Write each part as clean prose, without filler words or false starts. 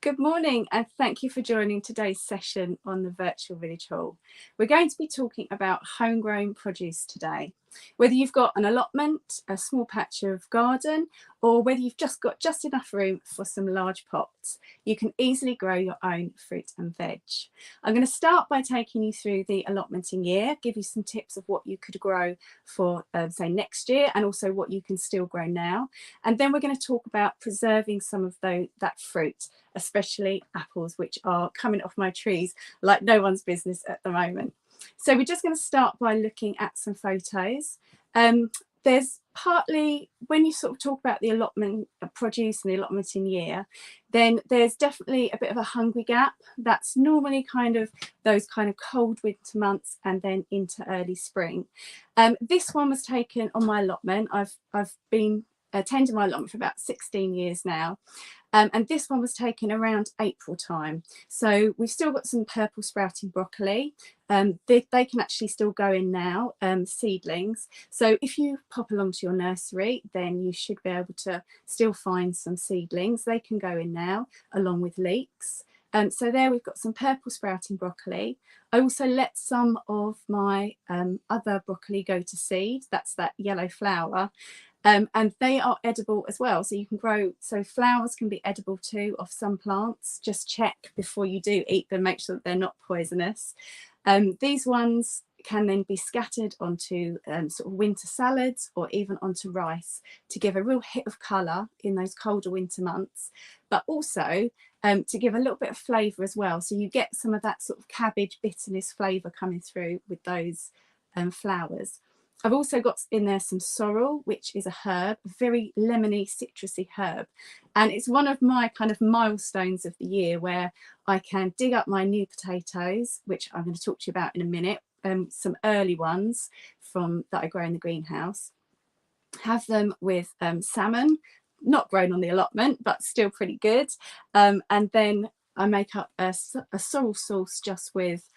Good morning and thank you for joining today's session on the Virtual Village Hall. We're going to be talking about homegrown produce today. Whether you've got an allotment, a small patch of garden, or whether you've just got just enough room for some large pots, you can easily grow your own fruit and veg. I'm going to start by taking you through the allotmenting year, give you some tips of what you could grow for say next year and also what you can still grow now. And then we're going to talk about preserving some of that fruit, especially apples, which are coming off my trees like no one's business at the moment. So we're just going to start by looking at some photos. There's partly, when you sort of talk about the allotment produce and the allotmenting year, then there's definitely a bit of a hungry gap. That's normally kind of those kind of cold winter months and then into early spring. This one was taken on my allotment. I've been attending my allotment for about 16 years now. And this one was taken around April time. So we've still got some purple sprouting broccoli. They can actually still go in now, seedlings. So if you pop along to your nursery, then you should be able to still find some seedlings. They can go in now, along with leeks. So there we've got some purple sprouting broccoli. I also let some of my other broccoli go to seed. That's that yellow flower. And they are edible as well. So you can grow, so flowers can be edible too off some plants. Just check before you do eat them, make sure that they're not poisonous. These ones can then be scattered onto sort of winter salads or even onto rice to give a real hit of colour in those colder winter months, but also to give a little bit of flavour as well. So you get some of that sort of cabbage bitterness flavour coming through with those flowers. I've also got in there some sorrel, which is a herb, a very lemony, citrusy herb. And it's one of my kind of milestones of the year where I can dig up my new potatoes, which I'm going to talk to you about in a minute, some early ones that I grow in the greenhouse, have them with salmon, not grown on the allotment, but still pretty good. And then I make up a sorrel sauce just with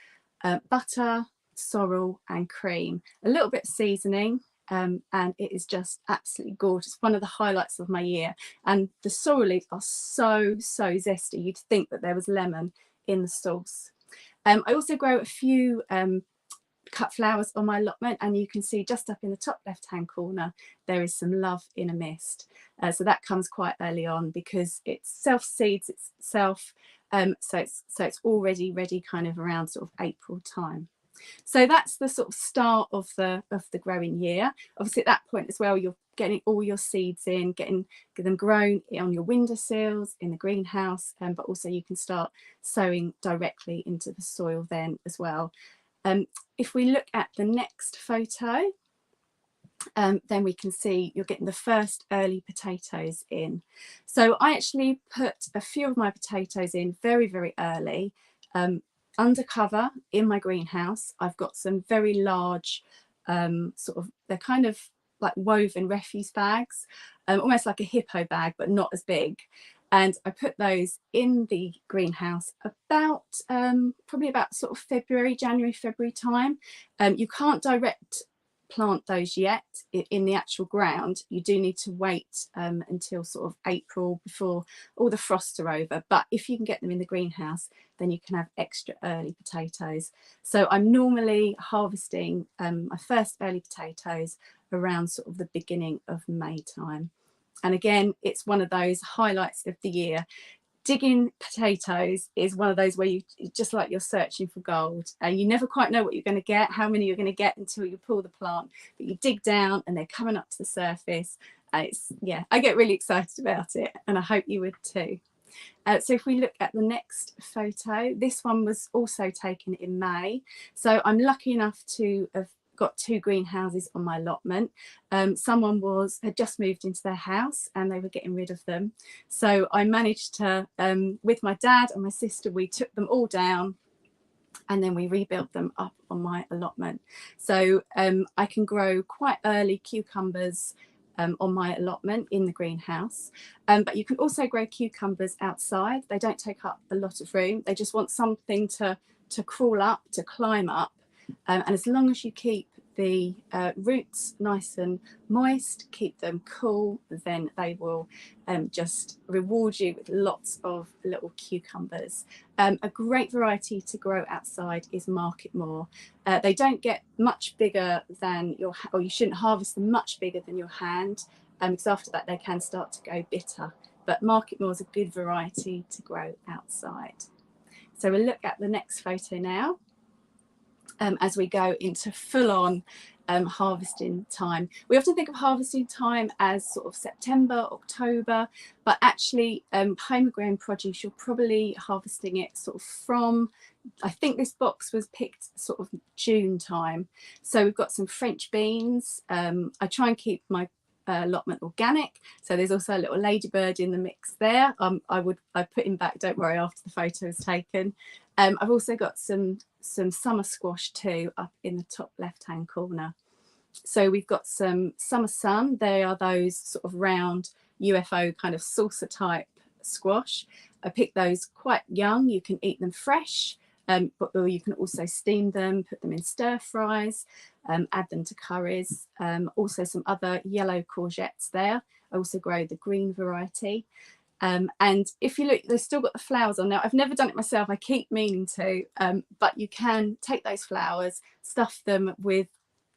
butter, sorrel and cream, a little bit of seasoning, and it is just absolutely gorgeous. One of the highlights of my year. And the sorrel leaves are so zesty. You'd think that there was lemon in the sauce. I also grow a few cut flowers on my allotment, and you can see just up in the top left hand corner there is some love in a mist. So that comes quite early on because it self seeds itself, so it's already ready kind of around sort of April time. So that's the sort of start of the growing year. Obviously at that point as well, you're getting all your seeds in, get them grown on your windowsills, in the greenhouse, but also you can start sowing directly into the soil then as well. If we look at the next photo, then we can see you're getting the first early potatoes in. So I actually put a few of my potatoes in very early. Undercover in my greenhouse, I've got some very large sort of, they're kind of like woven refuse bags, almost like a hippo bag, but not as big. And I put those in the greenhouse about probably about sort of January, February time. You can't direct plant those yet in the actual ground. You do need to wait until sort of April before all the frosts are over, but if you can get them in the greenhouse, then you can have extra early potatoes. So I'm normally harvesting my first early potatoes around sort of the beginning of May time. And again, it's one of those highlights of the year. Digging potatoes is one of those where you just like you're searching for gold, and you never quite know what you're going to get, how many you're going to get until you pull the plant, but you dig down and they're coming up to the surface. Yeah, I get really excited about it, and I hope you would too. So if we look at the next photo, this one was also taken in May. So I'm lucky enough to have got two greenhouses on my allotment. Someone had just moved into their house and they were getting rid of them. So I managed to, with my dad and my sister, we took them all down and then we rebuilt them up on my allotment. So I can grow quite early cucumbers on my allotment in the greenhouse, but you can also grow cucumbers outside. They don't take up a lot of room. They just want something to crawl up, to climb up. And as long as you keep the roots nice and moist, keep them cool, then they will just reward you with lots of little cucumbers. A great variety to grow outside is Market Moor. They don't get much bigger than your, or you shouldn't harvest them much bigger than your hand, because after that they can start to go bitter. But Market Moor is a good variety to grow outside. So we'll look at the next photo now. As we go into full-on harvesting time. We often think of harvesting time as sort of September, October, but actually homegrown produce, you're probably harvesting it sort of from, I think this box was picked sort of June time. So we've got some French beans. I try and keep my allotment organic, so there's also a little ladybird in the mix there. I put him back, don't worry, after the photo is taken. I've also got some summer squash too up in the top left hand corner. So we've got some summer sun. They are those sort of round UFO kind of saucer type squash. I picked those quite young. You can eat them fresh, or you can also steam them, put them in stir fries, add them to curries. Also some other yellow courgettes there. I also grow the green variety. And if you look, they've still got the flowers on now. I've never done it myself, I keep meaning to, but you can take those flowers, stuff them with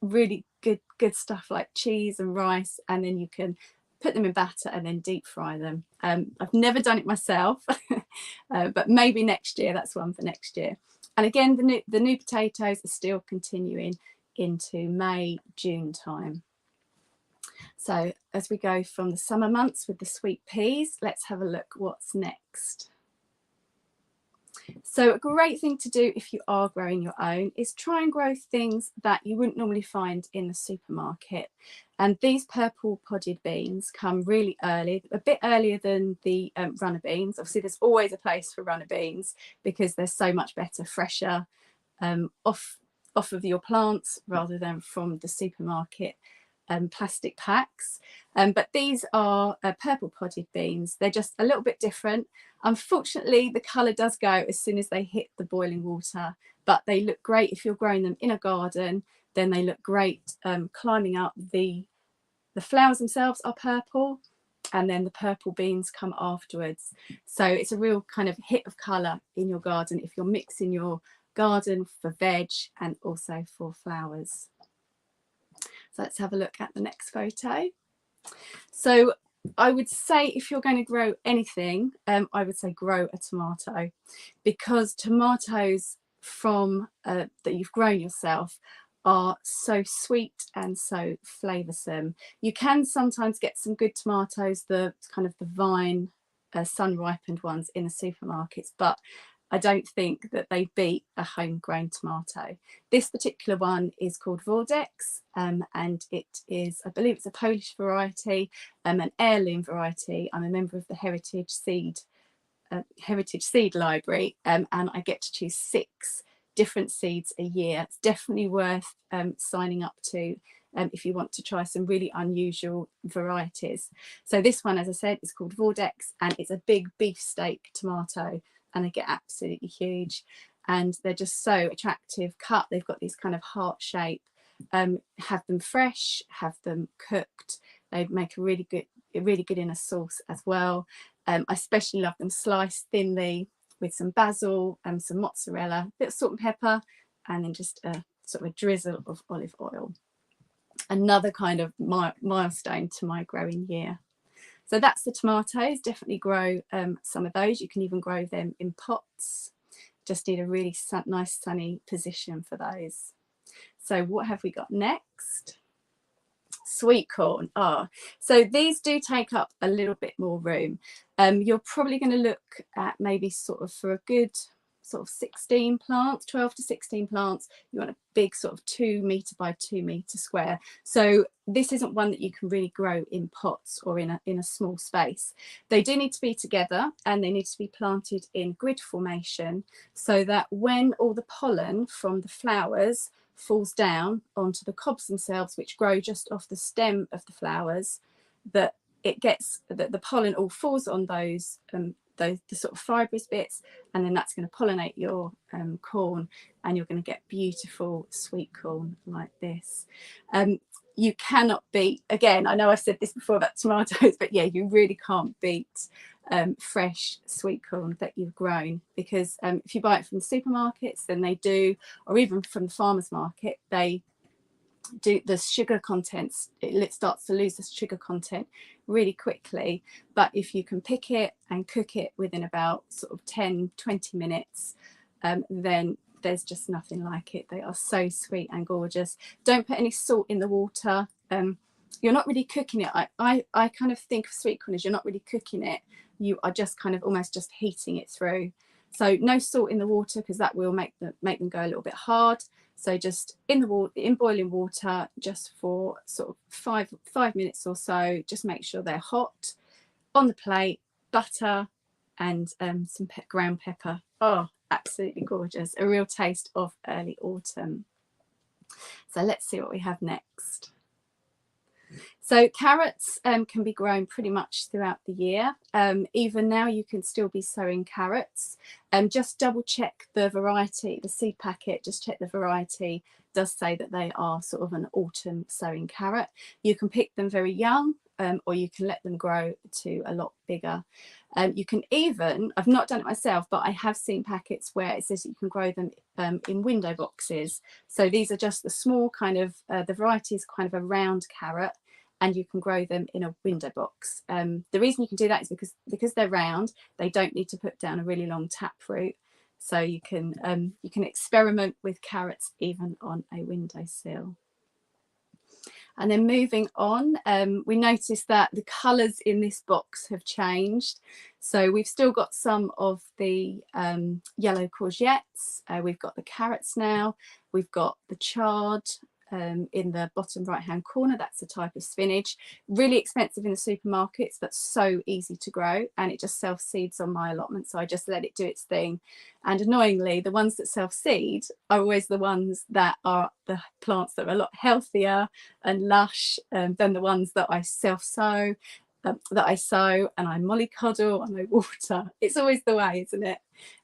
really good stuff like cheese and rice, and then you can put them in batter and then deep fry them. I've never done it myself, but maybe next year. That's one for next year. And again, the new potatoes are still continuing into May, June time. So as we go from the summer months with the sweet peas, let's have a look what's next. So a great thing to do if you are growing your own is try and grow things that you wouldn't normally find in the supermarket. And these purple podded beans come really early, a bit earlier than the runner beans. Obviously, there's always a place for runner beans because they're so much better, fresher, off of your plants rather than from the supermarket plastic packs. But these are purple podded beans. They're just a little bit different. Unfortunately, the colour does go as soon as they hit the boiling water, but they look great if you're growing them in a garden. Then they look great climbing up. The flowers themselves are purple, and then the purple beans come afterwards. So it's a real kind of hit of colour in your garden if you're mixing your garden for veg and also for flowers. So let's have a look at the next photo. So I would say if you're going to grow anything, I would say grow a tomato, because tomatoes from that you've grown yourself are so sweet and so flavoursome. You can sometimes get some good tomatoes, the kind of the vine sun ripened ones in the supermarkets, but I don't think that they beat a homegrown tomato. This particular one is called Vordex, and it is, I believe it's a Polish variety, an heirloom variety. I'm a member of the Heritage Seed Library, and I get to choose 6 different seeds a year. It's definitely worth signing up to if you want to try some really unusual varieties. So this one, as I said, is called Vordex, and it's a big beefsteak tomato, and they get absolutely huge, and they're just so attractive cut. They've got these kind of heart shape. Have them fresh, have them cooked. They make a really good in a sauce as well. I especially love them sliced thinly with some basil and some mozzarella, a bit of salt and pepper, and then just a sort of a drizzle of olive oil. Another kind of milestone to my growing year. So that's the tomatoes. Definitely grow some of those. You can even grow them in pots. Just need a really nice sunny position for those. So what have we got next? Sweet corn. So these do take up a little bit more room. You're probably going to look at maybe sort of for a good sort of 16 plants, 12 to 16 plants. You want a big sort of 2 metre by 2 metre square. So this isn't one that you can really grow in pots or in a small space. They do need to be together, and they need to be planted in grid formation, so that when all the pollen from the flowers falls down onto the cobs themselves, which grow just off the stem of the flowers, that it gets that the pollen all falls on those the sort of fibrous bits, and then that's going to pollinate your corn, and you're going to get beautiful sweet corn like this. You cannot beat, again, I know I've said this before about tomatoes, but yeah, you really can't beat fresh sweet corn that you've grown, because if you buy it from the supermarkets, then they do, or even from the farmer's market, they do the sugar contents, it starts to lose the sugar content really quickly. But if you can pick it and cook it within about sort of 10-20 minutes, then there's just nothing like it. They are so sweet and gorgeous. Don't put any salt in the water. You're not really cooking it. I kind of think of sweet corn as you're not really cooking it, you are just kind of almost just heating it through. So no salt in the water, because that will make them go a little bit hard. So just in the water, in boiling water, just for sort of five minutes or so. Just make sure they're hot. On the plate, butter and some ground pepper. Oh, absolutely gorgeous. A real taste of early autumn. So let's see what we have next. So carrots can be grown pretty much throughout the year. Even now you can still be sowing carrots. Just double check the variety, the seed packet, just check the variety. It does say that they are sort of an autumn sowing carrot. You can pick them very young, or you can let them grow to a lot bigger. You can even, I've not done it myself, but I have seen packets where it says you can grow them in window boxes. So these are just the small kind of, the variety is kind of a round carrot, and you can grow them in a window box. The reason you can do that is because they're round, they don't need to put down a really long taproot. So you can experiment with carrots even on a windowsill. And then moving on, we noticed that the colours in this box have changed. So we've still got some of the yellow courgettes. We've got the carrots now. We've got the chard in the bottom right hand corner. That's a type of spinach, really expensive in the supermarkets, but so easy to grow, and it just self seeds on my allotment, so I just let it do its thing. And annoyingly, the ones that self seed are always the ones that are the plants that are a lot healthier and lush than the ones that I self sow, that I sow and I mollycoddle and I water. It's always the way, isn't it?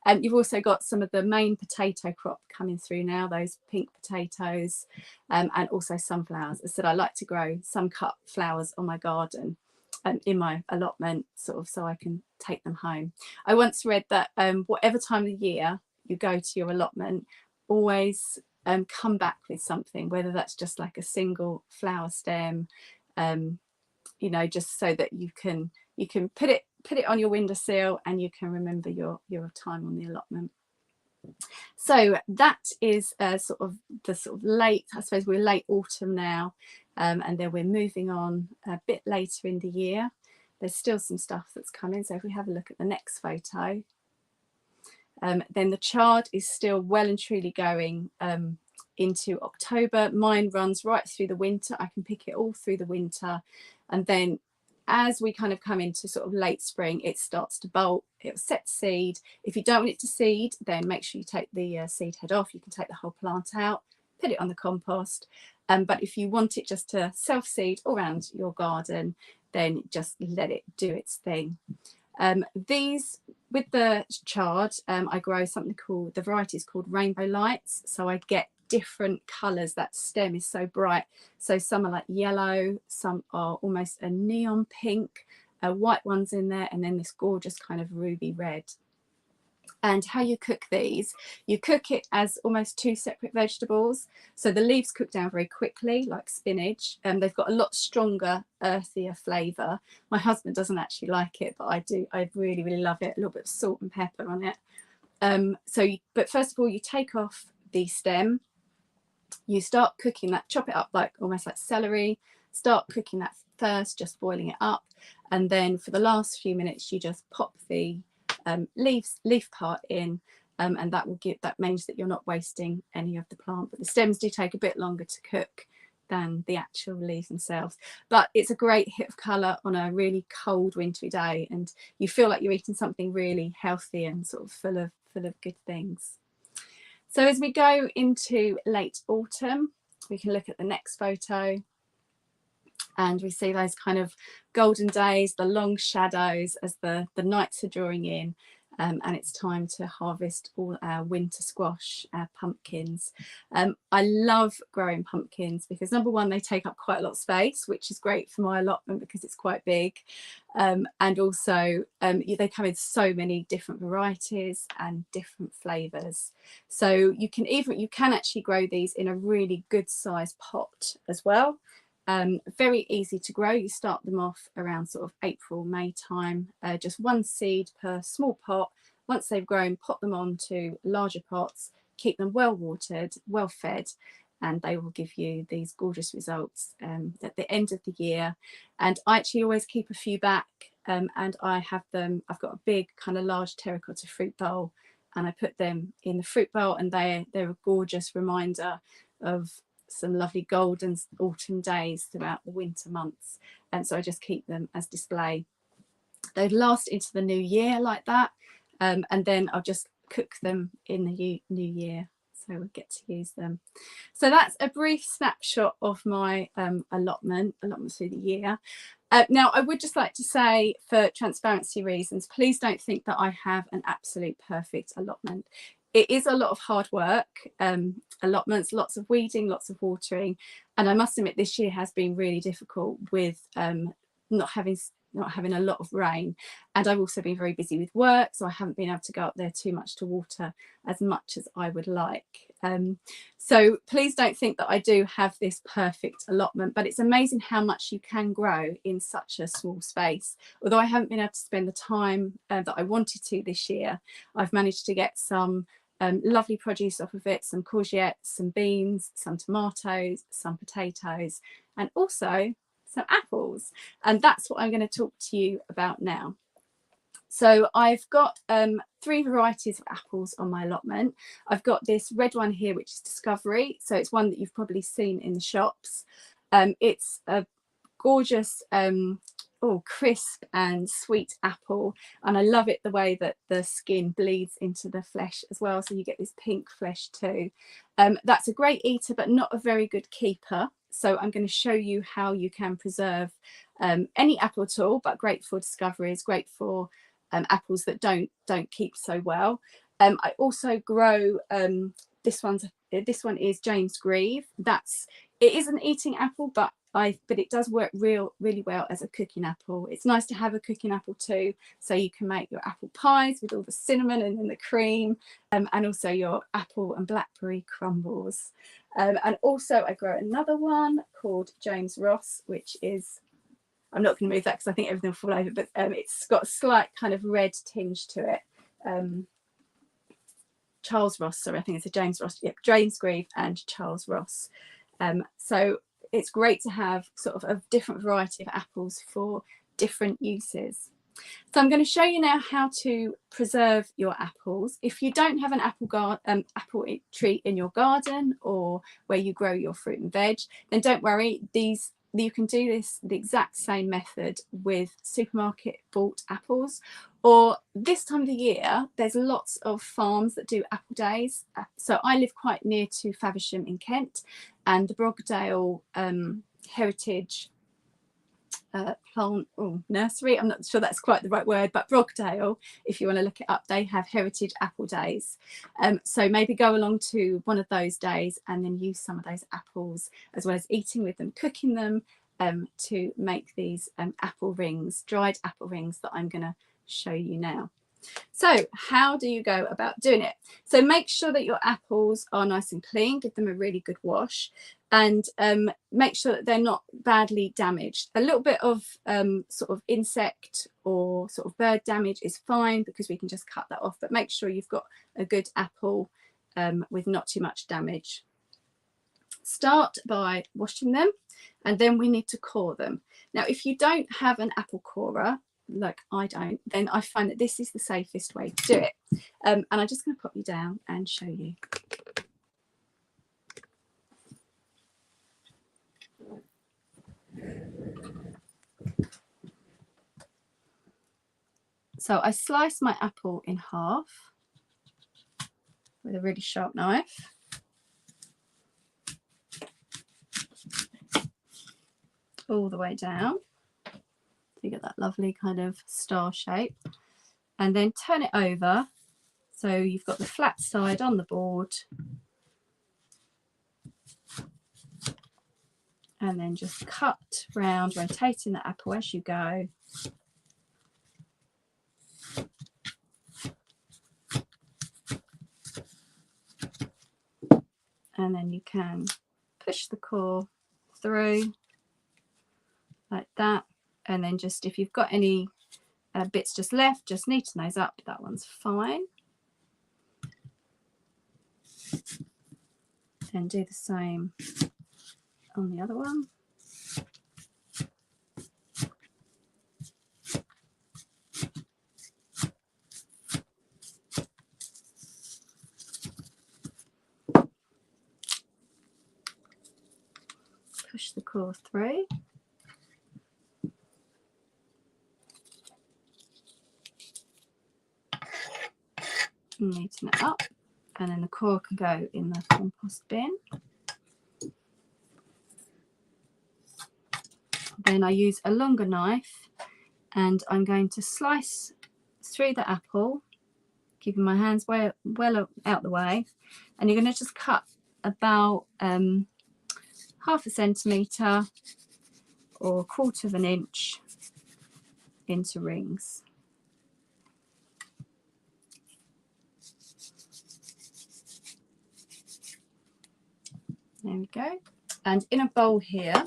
And you've also got some of the main potato crop coming through now, those pink potatoes, and also sunflowers. As I said, I like to grow some cut flowers on my garden in my allotment, sort of, so I can take them home. I once read that whatever time of the year you go to your allotment, always come back with something, whether that's just like a single flower stem, you know, just so that you can put it on your windowsill and you can remember your time on the allotment. So that is sort of late, I suppose we're late autumn now, and then we're moving on a bit later in the year. There's still some stuff that's coming. So if we have a look at the next photo, then the chard is still well and truly going into October. Mine runs right through the winter. I can pick it all through the winter, and then as we kind of come into sort of late spring, it starts to bolt, it'll set seed. If you don't want it to seed, then make sure you take the seed head off. You can take the whole plant out, put it on the compost. But if you want it just to self-seed all around your garden, then just let it do its thing. These, with the chard, I grow something called, the variety is called Rainbow Lights. So I get different colours. That stem is so bright. So some are like yellow, some are almost a neon pink, white ones in there, and then this gorgeous kind of ruby red. And how you cook these, you cook it as almost two separate vegetables. So the leaves cook down very quickly, like spinach, and they've got a lot stronger, earthier flavour. My husband doesn't actually like it, but I do. I really, really love it. A little bit of salt and pepper on it. But first of all, you take off the stem. You start cooking that, chop it up like almost like celery. Start cooking that first, just boiling it up, and then for the last few minutes, you just pop the leaf part in, and that means that you're not wasting any of the plant. But the stems do take a bit longer to cook than the actual leaves themselves. But it's a great hit of colour on a really cold wintry day, and you feel like you're eating something really healthy and sort of full of good things. So as we go into late autumn, we can look at the next photo. And we see those kind of golden days, the long shadows as the nights are drawing in. And it's time to harvest all our winter squash, our pumpkins. I love growing pumpkins because, number one, they take up quite a lot of space, which is great for my allotment because it's quite big. And also they come in so many different varieties and different flavours. So you can actually grow these in a really good sized pot as well. Very easy to grow. You start them off around sort of April, May time, just one seed per small pot. Once they've grown, pop them onto larger pots, keep them well watered, well fed, and they will give you these gorgeous results at the end of the year. And I actually always keep a few back, and I've got a big kind of large terracotta fruit bowl, and I put them in the fruit bowl, and they're a gorgeous reminder of some lovely golden autumn days throughout the winter months. And so I just keep them as display. They last into the new year like that, and then I'll just cook them in the new year, so we'll get to use them. So that's a brief snapshot of my allotment through the year. Now, I would just like to say, for transparency reasons, please don't think that I have an absolute perfect allotment. It is a lot of hard work, allotments, lots of weeding, lots of watering. And I must admit, this year has been really difficult with not having a lot of rain. And I've also been very busy with work, so I haven't been able to go up there too much to water as much as I would like. So please don't think that I do have this perfect allotment, but it's amazing how much you can grow in such a small space. Although I haven't been able to spend the time that I wanted to this year, I've managed to get some lovely produce off of it, some courgettes, some beans, some tomatoes, some potatoes, and also some apples. And that's what I'm going to talk to you about now. So I've got 3 varieties of apples on my allotment. I've got this red one here, which is Discovery. So it's one that you've probably seen in the shops. It's a gorgeous, crisp and sweet apple. And I love it the way that the skin bleeds into the flesh as well. So you get this pink flesh too. That's a great eater, but not a very good keeper. So I'm going to show you how you can preserve any apple at all, but great for Discoveries, great for apples that don't keep so well. I also grow this one is James Grieve. It is an eating apple, but it does work really well as a cooking apple. It's nice to have a cooking apple too, so you can make your apple pies with all the cinnamon and then the cream, and also your apple and blackberry crumbles. And also I grow another one called James Ross, which is, I'm not going to move that because I think everything will fall over, but it's got a slight kind of red tinge to it. Charles Ross, sorry, I think it's a James Ross, yeah, James Grieve and Charles Ross. So it's great to have sort of a different variety of apples for different uses. So I'm going to show you now how to preserve your apples. If you don't have an apple tree in your garden or where you grow your fruit and veg, then don't worry. You can do this the exact same method with supermarket bought apples, or this time of the year there's lots of farms that do apple days. So I live quite near to Faversham in Kent, and the Brogdale Heritage plant nursery, I'm not sure that's quite the right word, but Brogdale, if you want to look it up, they have heritage apple days. So maybe go along to one of those days and then use some of those apples, as well as eating with them, cooking them, to make these apple rings, dried apple rings that I'm going to show you now. So how do you go about doing it? So make sure that your apples are nice and clean, give them a really good wash, and make sure that they're not badly damaged. A little bit of sort of insect or sort of bird damage is fine because we can just cut that off, but make sure you've got a good apple with not too much damage. Start by washing them, and then we need to core them. Now, if you don't have an apple corer, like I don't, then I find that this is the safest way to do it. And I'm just going to pop you down and show you. So I slice my apple in half with a really sharp knife. all the way down. So you get that lovely kind of star shape, and then turn it over so you've got the flat side on the board, and then just cut round, rotating the apple as you go. And then you can push the core through like that, and then just if you've got any bits just left, just neaten those up. That one's fine. And do the same on the other one. Push the core through. Neaten it up, and then the core can go in the compost bin. Then I use a longer knife, and I'm going to slice through the apple, keeping my hands well out the way, and you're going to just cut about half a centimetre or 1/4 of an inch into rings. There we go. And in a bowl here,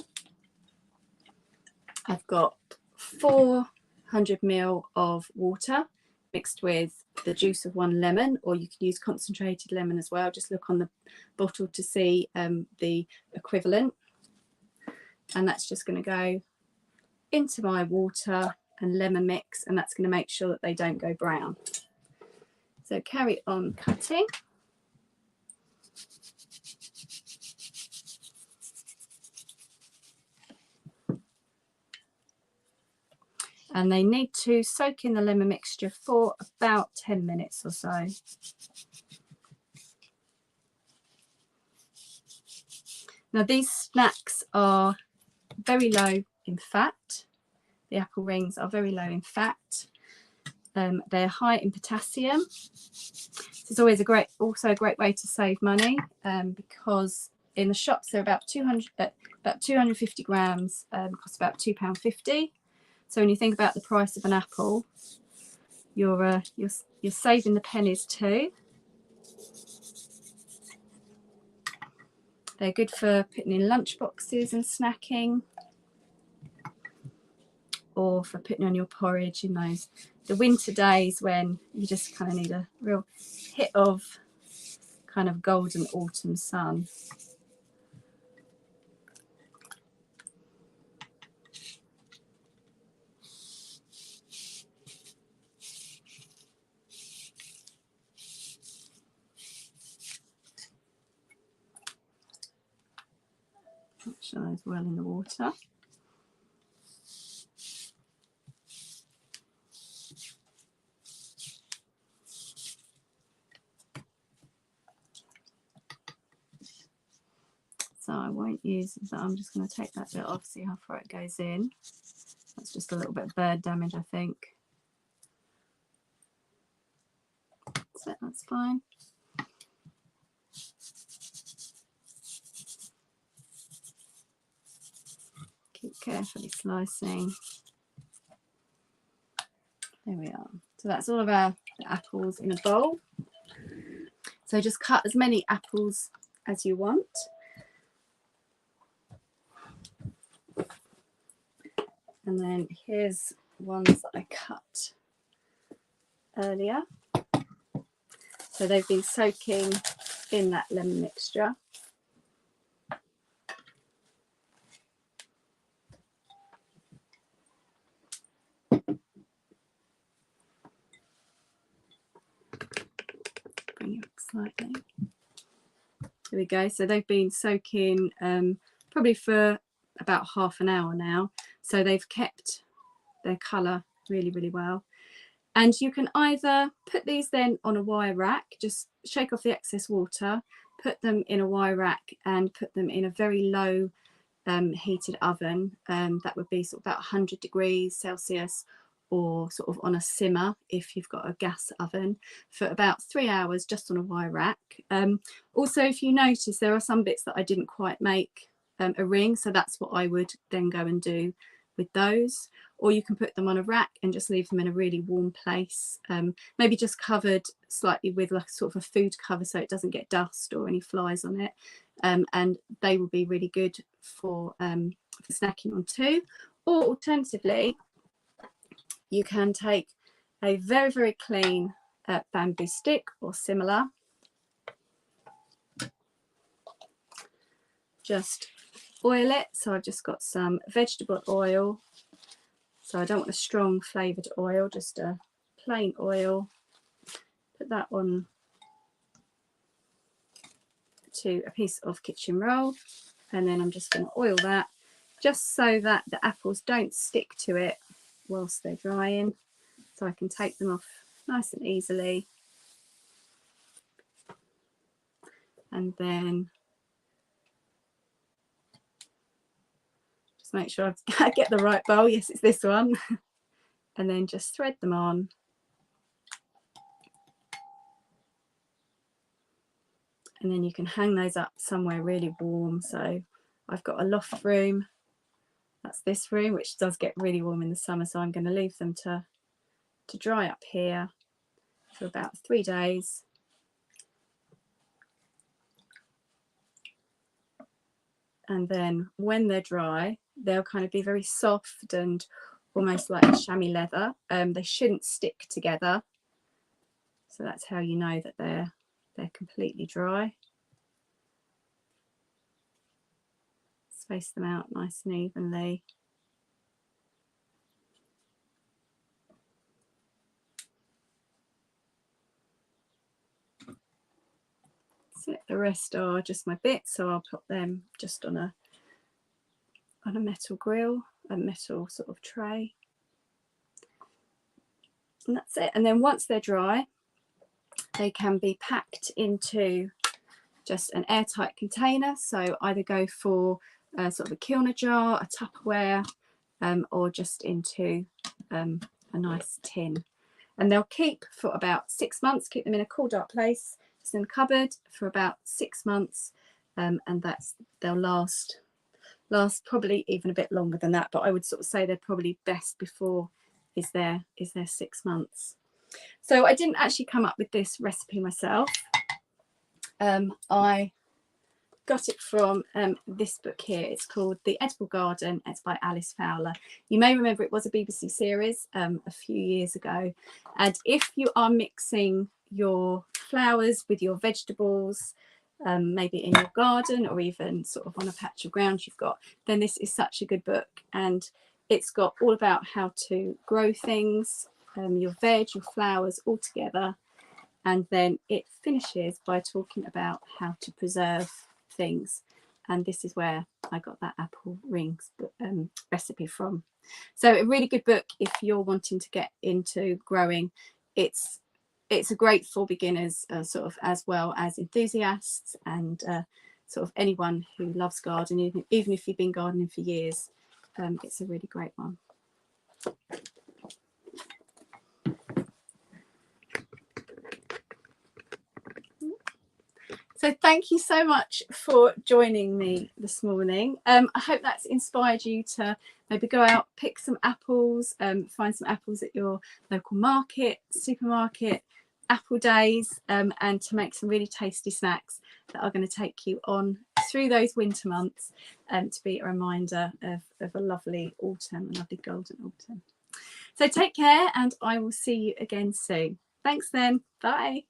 I've got 400 ml of water mixed with the juice of 1 lemon, or you can use concentrated lemon as well. Just look on the bottle to see the equivalent. And that's just going to go into my water and lemon mix, and that's going to make sure that they don't go brown. So carry on cutting. And they need to soak in the lemon mixture for about 10 minutes or so. Now these snacks are very low in fat. The apple rings are very low in fat. They're high in potassium. It's always also a great way to save money, because in the shops they're about 250 grams, cost about £2.50. So when you think about the price of an apple, you're saving the pennies too. They're good for putting in lunch boxes and snacking, or for putting on your porridge in the winter days when you just kind of need a real hit of kind of golden autumn sun. Make sure those well in the water. So I won't use that. I'm just going to take that bit off, see how far it goes in. That's just a little bit of bird damage, I think. So that's fine. Keep carefully slicing. There we are. So that's all of our apples in a bowl. So just cut as many apples as you want. And then here's ones that I cut earlier. So they've been soaking in that lemon mixture. Bring it up slightly. There we go. So they've been soaking probably for about half an hour now. So they've kept their colour really, really well. And you can either put these then on a wire rack, just shake off the excess water, put them in a wire rack and put them in a very low heated oven. That would be sort of about 100 degrees Celsius, or sort of on a simmer if you've got a gas oven, for about 3 hours just on a wire rack. Also, if you notice, there are some bits that I didn't quite make a ring, so that's what I would then go and do with those. Or you can put them on a rack and just leave them in a really warm place, maybe just covered slightly with like sort of a food cover so it doesn't get dust or any flies on it, and they will be really good for snacking on too. Or alternatively, you can take a very, very clean bamboo stick or similar, just oil it. So I've just got some vegetable oil, so I don't want a strong flavoured oil, just a plain oil. Put that on to a piece of kitchen roll, and then I'm just going to oil that just so that the apples don't stick to it whilst they're drying, so I can take them off nice and easily. And then just make sure I get the right bowl. Yes, it's this one. And then just thread them on. And then you can hang those up somewhere really warm. So I've got a loft room. That's this room, which does get really warm in the summer. So I'm going to leave them to dry up here for about 3 days. And then when they're dry, they'll kind of be very soft and almost like chamois leather. They shouldn't stick together. So that's how you know that they're completely dry. Space them out nice and evenly. So the rest are just my bits, so I'll put them just on a metal grill, a metal sort of tray. And that's it. And then once they're dry, they can be packed into just an airtight container. So either go for sort of a Kilner jar, a Tupperware, or just into a nice tin. And they'll keep for about 6 months. Keep them in a cool, dark place, just in the cupboard for about 6 months, and they'll last probably even a bit longer than that. But I would sort of say they're probably best before is their 6 months. So I didn't actually come up with this recipe myself. I got it from this book here. It's called The Edible Garden. It's by Alice Fowler. You may remember it was a BBC series a few years ago. And if you are mixing your flowers with your vegetables, maybe in your garden or even sort of on a patch of ground you've got, then this is such a good book. And it's got all about how to grow things, your veg, your flowers all together. And then it finishes by talking about how to preserve things. And this is where I got that apple rings recipe from. So a really good book if you're wanting to get into growing. It's a great for beginners, sort of, as well as enthusiasts and sort of anyone who loves gardening, even if you've been gardening for years. It's a really great one. So thank you so much for joining me this morning. I hope that's inspired you to maybe go out, pick some apples, find some apples at your local market, supermarket, apple days, and to make some really tasty snacks that are going to take you on through those winter months, to be a reminder of a lovely autumn, a lovely golden autumn. So take care, and I will see you again soon. Thanks then. Bye.